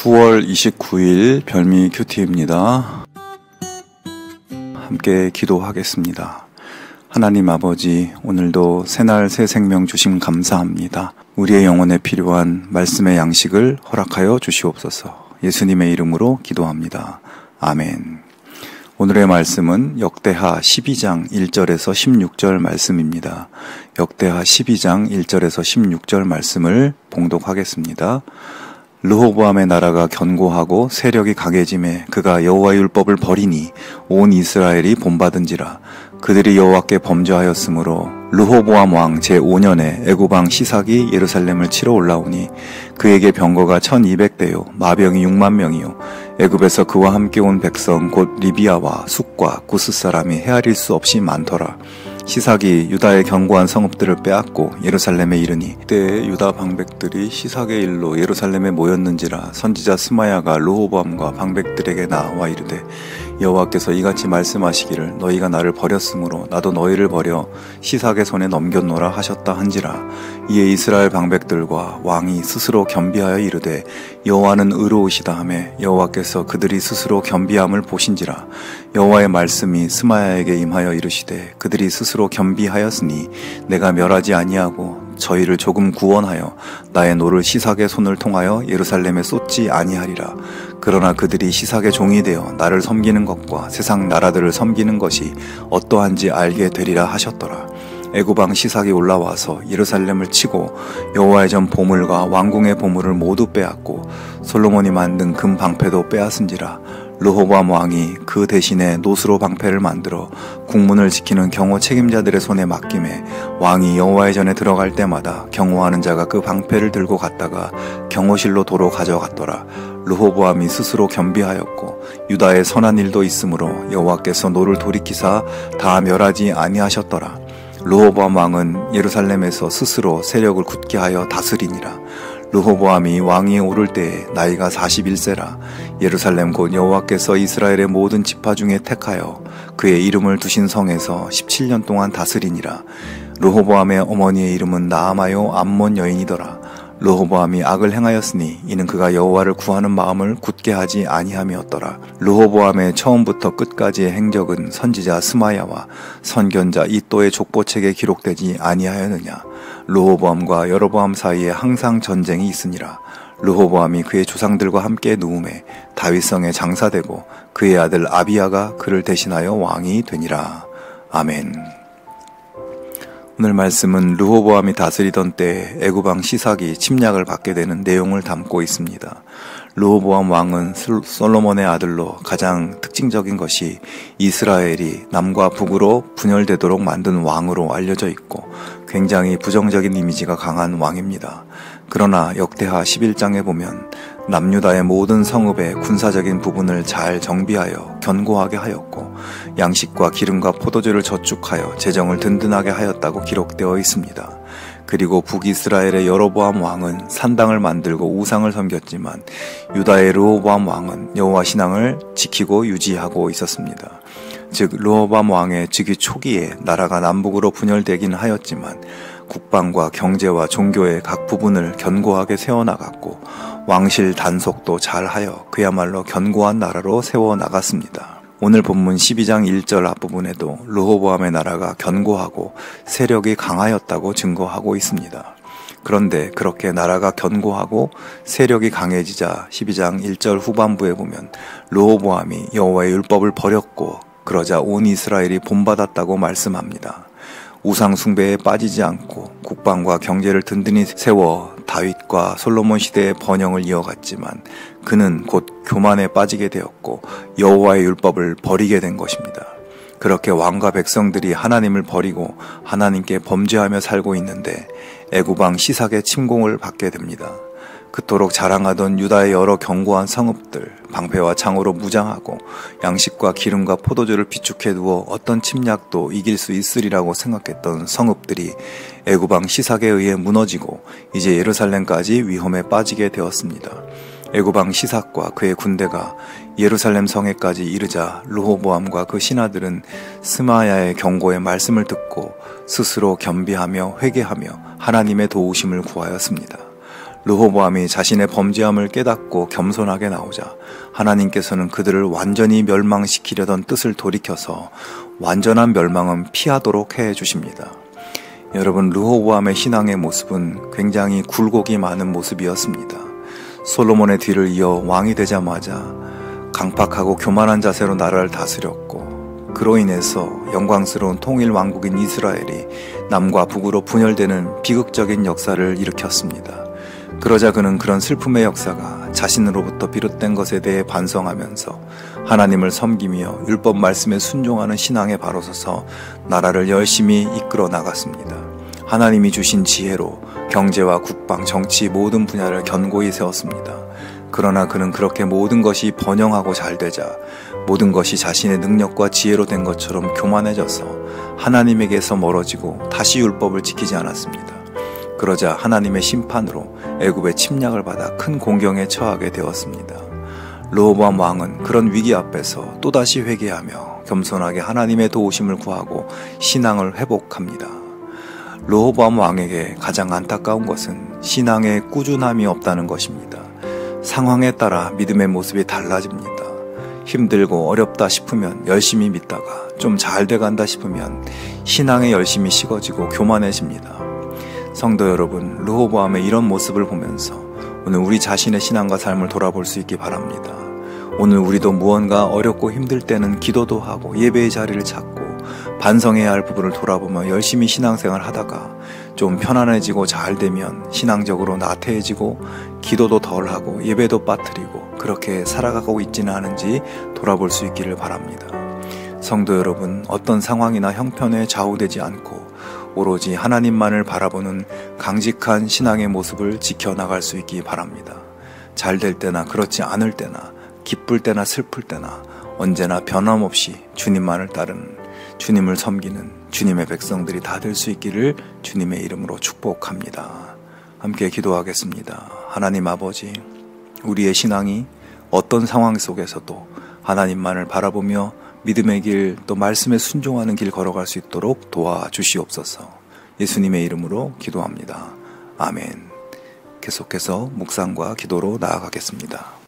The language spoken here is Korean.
9월 29일 별미 큐티입니다. 함께 기도하겠습니다. 하나님 아버지, 오늘도 새날 새 생명 주심 감사합니다. 우리의 영혼에 필요한 말씀의 양식을 허락하여 주시옵소서. 예수님의 이름으로 기도합니다. 아멘. 오늘의 말씀은 역대하 12장 1절에서 16절 말씀입니다. 역대하 12장 1절에서 16절 말씀을 봉독하겠습니다. 르호보암의 나라가 견고하고 세력이 강해짐에 그가 여호와의 율법을 버리니 온 이스라엘이 본받은지라. 그들이 여호와께 범죄하였으므로 르호보암 왕 제5년에 애굽 왕 시삭이 예루살렘을 치러 올라오니 그에게 병거가 1200대요 마병이 6만 명이요 애굽에서 그와 함께 온 백성 곧 리비아와 숫과 구스 사람이 헤아릴 수 없이 많더라. 시삭이 유다의 견고한 성읍들을 빼앗고 예루살렘에 이르니 그때 유다 방백들이 시삭의 일로 예루살렘에 모였는지라. 선지자 스마야가 르호보암과 방백들에게 나와 이르되 여호와께서 이같이 말씀하시기를 너희가 나를 버렸으므로 나도 너희를 버려 시삭의 손에 넘겼노라 하셨다 한지라. 이에 이스라엘 방백들과 왕이 스스로 겸비하여 이르되 여호와는 의로우시다 하며 여호와께서 그들이 스스로 겸비함을 보신지라. 여호와의 말씀이 스마야에게 임하여 이르시되 그들이 스스로 겸비하였으니 내가 멸하지 아니하고 저희를 조금 구원하여 나의 노를 시삭의 손을 통하여 예루살렘에 쏟지 아니하리라. 그러나 그들이 시삭의 종이 되어 나를 섬기는 것과 세상 나라들을 섬기는 것이 어떠한지 알게 되리라 하셨더라. 애굽 왕 시삭이 올라와서 예루살렘을 치고 여호와의 전 보물과 왕궁의 보물을 모두 빼앗고 솔로몬이 만든 금 방패도 빼앗은지라. 르호보암 왕이 그 대신에 노스로 방패를 만들어 국문을 지키는 경호 책임자들의 손에 맡김에 왕이 여호와의 전에 들어갈 때마다 경호하는 자가 그 방패를 들고 갔다가 경호실로 도로 가져갔더라. 르호보암이 스스로 겸비하였고 유다에 선한 일도 있으므로 여호와께서 노를 돌이키사 다 멸하지 아니하셨더라. 르호보암 왕은 예루살렘에서 스스로 세력을 굳게 하여 다스리니라. 르호보암이 왕위에 오를 때에 나이가 41세라. 예루살렘 곧 여호와께서 이스라엘의 모든 지파 중에 택하여 그의 이름을 두신 성에서 17년 동안 다스리니라. 르호보암의 어머니의 이름은 나아마요 암몬 여인이더라. 르호보암이 악을 행하였으니 이는 그가 여호와를 구하는 마음을 굳게 하지 아니함이었더라. 르호보암의 처음부터 끝까지의 행적은 선지자 스마야와 선견자 이또의 족보책에 기록되지 아니하였느냐. 르호보암과 여로보암 사이에 항상 전쟁이 있으니라. 르호보암이 그의 조상들과 함께 누움에 다윗성에 장사되고 그의 아들 아비야가 그를 대신하여 왕이 되니라. 아멘. 오늘 말씀은 르호보암이 다스리던 때에 애굽 왕 시삭이 침략을 받게 되는 내용을 담고 있습니다. 르호보암 왕은 솔로몬의 아들로 가장 특징적인 것이 이스라엘이 남과 북으로 분열되도록 만든 왕으로 알려져 있고 굉장히 부정적인 이미지가 강한 왕입니다. 그러나 역대하 11장에 보면 남유다의 모든 성읍의 군사적인 부분을 잘 정비하여 견고하게 하였고 양식과 기름과 포도주를 저축하여 재정을 든든하게 하였다고 기록되어 있습니다. 그리고 북이스라엘의 여로보암 왕은 산당을 만들고 우상을 섬겼지만 유다의 르호보암 왕은 여호와 신앙을 지키고 유지하고 있었습니다. 즉 르호보암 왕의 즉위 초기에 나라가 남북으로 분열되긴 하였지만 국방과 경제와 종교의 각 부분을 견고하게 세워나갔고 왕실 단속도 잘하여 그야말로 견고한 나라로 세워나갔습니다. 오늘 본문 12장 1절 앞부분에도 르호보암의 나라가 견고하고 세력이 강하였다고 증거하고 있습니다. 그런데 그렇게 나라가 견고하고 세력이 강해지자 12장 1절 후반부에 보면 르호보암이 여호와의 율법을 버렸고 그러자 온 이스라엘이 본받았다고 말씀합니다. 우상 숭배에 빠지지 않고 국방과 경제를 든든히 세워 다윗과 솔로몬 시대의 번영을 이어갔지만 그는 곧 교만에 빠지게 되었고 여호와의 율법을 버리게 된 것입니다. 그렇게 왕과 백성들이 하나님을 버리고 하나님께 범죄하며 살고 있는데 애굽 왕 시삭의 침공을 받게 됩니다. 그토록 자랑하던 유다의 여러 견고한 성읍들, 방패와 창으로 무장하고 양식과 기름과 포도주를 비축해 두어 어떤 침략도 이길 수 있으리라고 생각했던 성읍들이 애굽 왕 시삭에 의해 무너지고 이제 예루살렘까지 위험에 빠지게 되었습니다. 애굽 왕 시삭과 그의 군대가 예루살렘 성에까지 이르자 르호보암과 그 신하들은 스마야의 경고의 말씀을 듣고 스스로 겸비하며 회개하며 하나님의 도우심을 구하였습니다. 르호보암이 자신의 범죄함을 깨닫고 겸손하게 나오자 하나님께서는 그들을 완전히 멸망시키려던 뜻을 돌이켜서 완전한 멸망은 피하도록 해 주십니다. 여러분, 르호보암의 신앙의 모습은 굉장히 굴곡이 많은 모습이었습니다. 솔로몬의 뒤를 이어 왕이 되자마자 강팍하고 교만한 자세로 나라를 다스렸고, 그로 인해서 영광스러운 통일 왕국인 이스라엘이 남과 북으로 분열되는 비극적인 역사를 일으켰습니다. 그러자 그는 그런 슬픔의 역사가 자신으로부터 비롯된 것에 대해 반성하면서 하나님을 섬기며 율법 말씀에 순종하는 신앙에 바로 서서 나라를 열심히 이끌어 나갔습니다. 하나님이 주신 지혜로 경제와 국방, 정치 모든 분야를 견고히 세웠습니다. 그러나 그는 그렇게 모든 것이 번영하고 잘 되자 모든 것이 자신의 능력과 지혜로 된 것처럼 교만해져서 하나님에게서 멀어지고 다시 율법을 지키지 않았습니다. 그러자 하나님의 심판으로 애굽의 침략을 받아 큰 공경에 처하게 되었습니다. 르호보암 왕은 그런 위기 앞에서 또다시 회개하며 겸손하게 하나님의 도우심을 구하고 신앙을 회복합니다. 르호보암 왕에게 가장 안타까운 것은 신앙에 꾸준함이 없다는 것입니다. 상황에 따라 믿음의 모습이 달라집니다. 힘들고 어렵다 싶으면 열심히 믿다가 좀 잘 돼간다 싶으면 신앙에 열심히 식어지고 교만해집니다. 성도 여러분, 르호보암의 이런 모습을 보면서 오늘 우리 자신의 신앙과 삶을 돌아볼 수 있기 바랍니다. 오늘 우리도 무언가 어렵고 힘들 때는 기도도 하고 예배의 자리를 찾고 반성해야 할 부분을 돌아보며 열심히 신앙생활 하다가 좀 편안해지고 잘 되면 신앙적으로 나태해지고 기도도 덜하고 예배도 빠뜨리고 그렇게 살아가고 있지는 않은지 돌아볼 수 있기를 바랍니다. 성도 여러분, 어떤 상황이나 형편에 좌우되지 않고 오로지 하나님만을 바라보는 강직한 신앙의 모습을 지켜나갈 수 있기 바랍니다. 잘 될 때나 그렇지 않을 때나 기쁠 때나 슬플 때나 언제나 변함없이 주님만을 따르는, 주님을 섬기는 주님의 백성들이 다 될 수 있기를 주님의 이름으로 축복합니다. 함께 기도하겠습니다. 하나님 아버지, 우리의 신앙이 어떤 상황 속에서도 하나님만을 바라보며 믿음의 길, 또 말씀에 순종하는 길 걸어갈 수 있도록 도와주시옵소서. 예수님의 이름으로 기도합니다. 아멘. 계속해서 묵상과 기도로 나아가겠습니다.